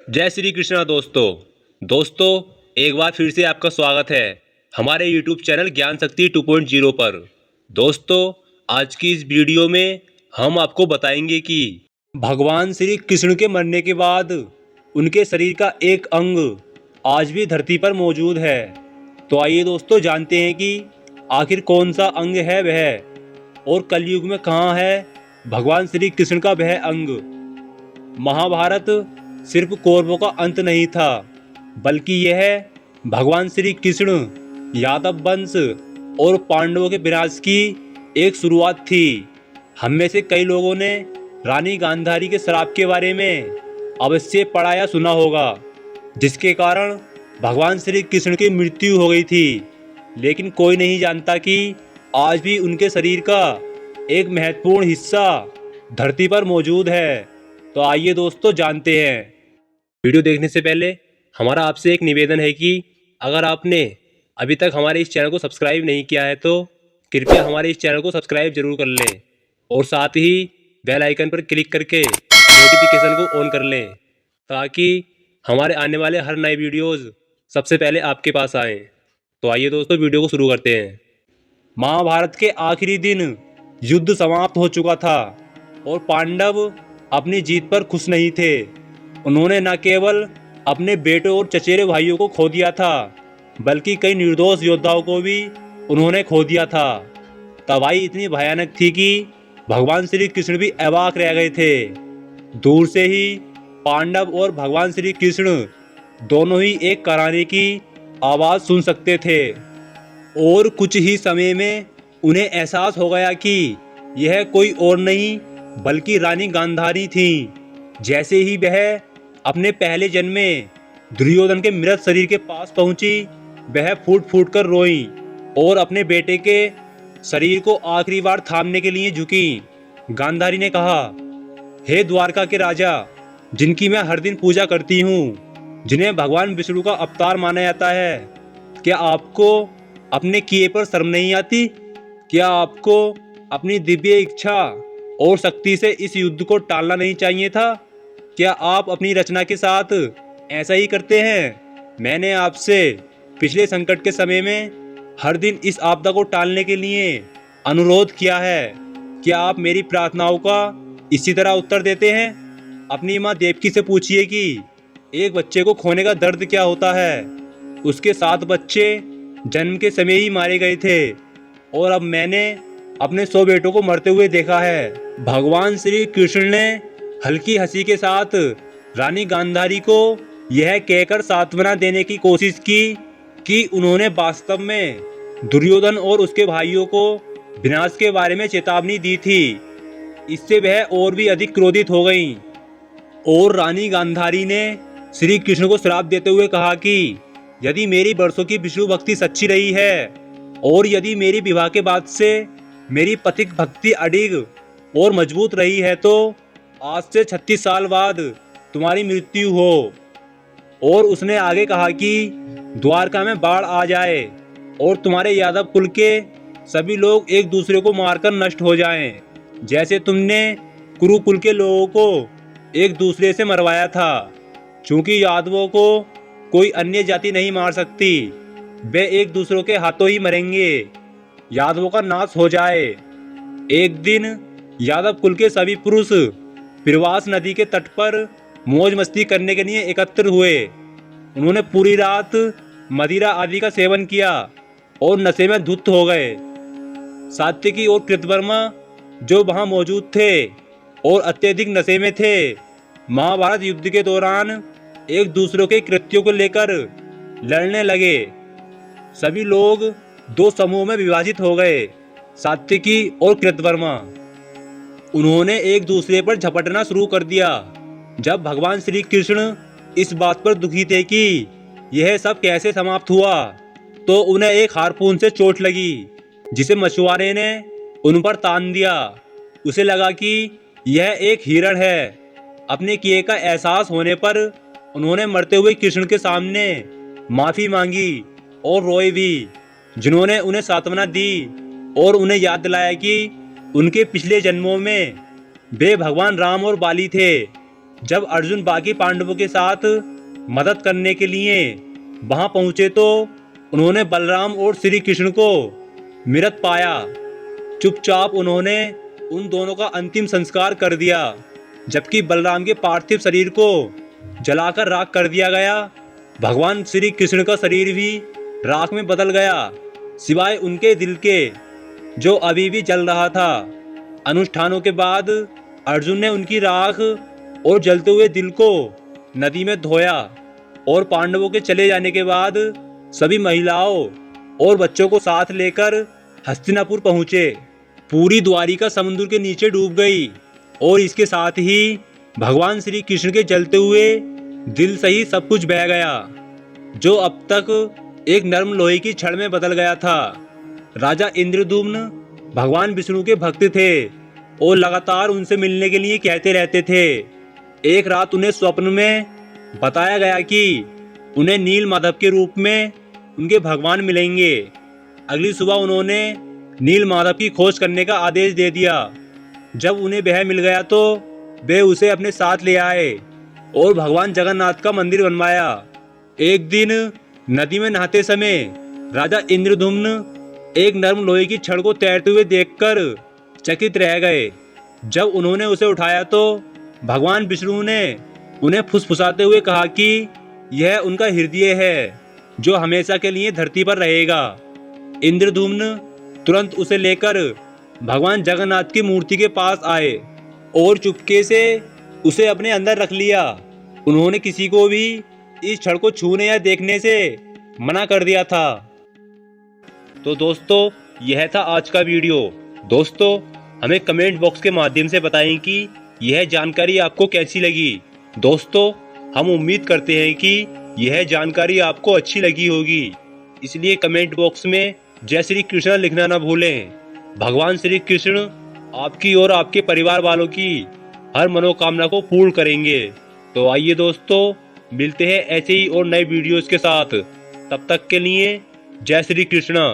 जय श्री कृष्णा दोस्तों एक बार फिर से आपका स्वागत है हमारे YouTube चैनल ज्ञान शक्ति 2.0 पर। दोस्तों आज की इस वीडियो में हम आपको बताएंगे कि भगवान श्री कृष्ण के मरने के बाद उनके शरीर का एक अंग आज भी धरती पर मौजूद है। तो आइए दोस्तों जानते हैं कि आखिर कौन सा अंग है वह और कलयुग में कहाँ है भगवान श्री कृष्ण का वह अंग। महाभारत सिर्फ कौरवों का अंत नहीं था, बल्कि यह भगवान श्री कृष्ण, यादव वंश और पांडवों के विनाश की एक शुरुआत थी। हम में से कई लोगों ने रानी गांधारी के श्राप के बारे में अवश्य पढ़ा या सुना होगा, जिसके कारण भगवान श्री कृष्ण की मृत्यु हो गई थी। लेकिन कोई नहीं जानता कि आज भी उनके शरीर का एक महत्वपूर्ण हिस्सा धरती पर मौजूद है। तो आइए दोस्तों जानते हैं। वीडियो देखने से पहले हमारा आपसे एक निवेदन है कि अगर आपने अभी तक हमारे इस चैनल को सब्सक्राइब नहीं किया है तो कृपया हमारे इस चैनल को सब्सक्राइब जरूर कर लें और साथ ही बेल आइकन पर क्लिक करके नोटिफिकेशन को ऑन कर लें, ताकि हमारे आने वाले हर नए वीडियोज़ सबसे पहले आपके पास आएँ। तो आइए दोस्तों वीडियो को शुरू करते हैं। महाभारत के आखिरी दिन युद्ध समाप्त हो चुका था और पांडव अपनी जीत पर खुश नहीं थे। उन्होंने न केवल अपने बेटों और चचेरे भाइयों को खो दिया था, बल्कि कई निर्दोष योद्धाओं को भी उन्होंने खो दिया था। तबाही इतनी भयानक थी कि भगवान श्री कृष्ण भी अवाक रह गए थे। दूर से ही पांडव और भगवान श्री कृष्ण दोनों ही एक कराने की आवाज़ सुन सकते थे और कुछ ही समय में उन्हें एहसास हो गया कि यह कोई और नहीं बल्कि रानी गांधारी थी। जैसे ही वह अपने पहले जन्म में दुर्योधन के मृत शरीर के पास पहुंची, वह फूट फूट कर रोई और अपने बेटे के शरीर को आखिरी बार थामने के लिए झुकी। गांधारी ने कहा, हे द्वारका के राजा, जिनकी मैं हर दिन पूजा करती हूँ, जिन्हें भगवान विष्णु का अवतार माना जाता है, क्या आपको अपने किए पर शर्म नहीं आती? क्या आपको अपनी दिव्य इच्छा और शक्ति से इस युद्ध को टालना नहीं चाहिए था? क्या आप अपनी रचना के साथ ऐसा ही करते हैं? मैंने आपसे पिछले संकट के समय में हर दिन इस आपदा को टालने के लिए अनुरोध किया है। क्या आप मेरी प्रार्थनाओं का इसी तरह उत्तर देते हैं? अपनी माँ देवकी से पूछिए कि एक बच्चे को खोने का दर्द क्या होता है। उसके 7 बच्चे जन्म के समय ही मारे गए थे और अब मैंने अपने 100 बेटों को मरते हुए देखा है। भगवान श्री कृष्ण ने हल्की हंसी के साथ रानी गांधारी को यह कहकर सांत्वना देने की कोशिश की कि उन्होंने वास्तव में दुर्योधन और उसके भाइयों को विनाश के बारे में चेतावनी दी थी। इससे वह और भी अधिक क्रोधित हो गईं और रानी गांधारी ने श्री कृष्ण को श्राप देते हुए कहा कि यदि मेरी वर्षों की विष्णु भक्ति सच्ची रही है और यदि मेरी विवाह के बाद से मेरी पथिक भक्ति अडिग और मजबूत रही है, तो आज से 36 साल बाद तुम्हारी मृत्यु हो। और उसने आगे कहा कि द्वारका में बाढ़ आ जाए और तुम्हारे यादव कुल के सभी लोग एक दूसरे को मारकर नष्ट हो जाएं, जैसे तुमने कुरुकुल के लोगों को एक दूसरे से मरवाया था। क्योंकि यादवों को कोई अन्य जाति नहीं मार सकती, वे एक दूसरों के हाथों ही मरेंगे। यादवों का नाश हो जाए। एक दिन यादव कुल के सभी पुरुष पिरवास नदी के तट पर मौज मस्ती करने के लिए एकत्र हुए। उन्होंने पूरी रात मदिरा आदि का सेवन किया और नशे में धुत हो गए। सात्यकी और कृतवर्मा जो वहां मौजूद थे और अत्यधिक नशे में थे, महाभारत युद्ध के दौरान एक दूसरे के कृत्यों को लेकर लड़ने लगे। सभी लोग 2 समूह में विभाजित हो गए, सात्यकी और कृतवर्मा। उन्होंने एक दूसरे पर झपटना शुरू कर दिया। जब भगवान श्री कृष्ण इस बात पर दुखी थे कि यह सब कैसे समाप्त हुआ, तो उन्हें एक हारपून से चोट लगी, जिसे मछुआरे ने उन पर तान दिया। उसे लगा कि यह एक हिरण है। अपने किए का एहसास होने पर उन्होंने मरते हुए कृष्ण के सामने माफी मांगी और रोए भी, जिन्होंने उन्हें सांत्वना दी और उन्हें याद दिलाया कि उनके पिछले जन्मों में वे भगवान राम और बाली थे। जब अर्जुन बाकी पांडवों के साथ मदद करने के लिए वहां पहुंचे तो उन्होंने बलराम और श्री कृष्ण को मृत पाया। चुपचाप उन्होंने उन दोनों का अंतिम संस्कार कर दिया, जबकि बलराम के पार्थिव शरीर को जलाकर राख कर दिया गया। भगवान श्री कृष्ण का शरीर भी राख में बदल गया, सिवाय उनके दिल के, जो अभी भी जल रहा था। अनुष्ठानों के बाद अर्जुन ने उनकी राख और जलते हुए दिल को नदी में धोया और पांडवों के चले जाने के बाद सभी महिलाओं और बच्चों को साथ लेकर हस्तिनापुर पहुंचे। पूरी द्वारिका समुद्र के नीचे डूब गई और इसके साथ ही भगवान श्री कृष्ण के जलते हुए दिल सही सब कुछ बह गया, जो अब तक एक नर्म लोहे की छड़ में बदल गया था। राजा इंद्रद्युम्न भगवान विष्णु के भक्त थे और लगातार उनसे मिलने के लिए कहते रहते थे। एक रात उन्हें स्वप्न में बताया गया कि उन्हें नील माधव के रूप में उनके भगवान मिलेंगे। अगली सुबह उन्होंने नील माधव की खोज करने का आदेश दे दिया। जब उन्हें वह मिल गया तो वे उसे अपने साथ ले आए और भगवान जगन्नाथ का मंदिर बनवाया। एक दिन नदी में नहाते समय राजा इंद्रद्युम्न एक नर्म लोहे की छड़ को तैरते हुए देखकर चकित रह गए। जब उन्होंने उसे उठाया तो भगवान विष्णु ने उन्हें फुसफुसाते हुए कहा कि यह उनका हृदय है, जो हमेशा के लिए धरती पर रहेगा। इंद्रद्युम्न तुरंत उसे लेकर भगवान जगन्नाथ की मूर्ति के पास आए और चुपके से उसे अपने अंदर रख लिया। उन्होंने किसी को भी इस छड़ को छूने या देखने से मना कर दिया था। तो दोस्तों, यह था आज का वीडियो। दोस्तों, हमें कमेंट बॉक्स के माध्यम से बताएं कि यह जानकारी आपको कैसी लगी। दोस्तों, हम उम्मीद करते हैं कि यह जानकारी आपको अच्छी लगी होगी, इसलिए कमेंट बॉक्स में जय श्री कृष्ण लिखना न भूलें। भगवान श्री कृष्ण आपकी और आपके परिवार वालों की हर मनोकामना को पूर्ण करेंगे। तो आइए दोस्तों, मिलते हैं ऐसे ही और नए वीडियोस के साथ। तब तक के लिए जय श्री कृष्ण।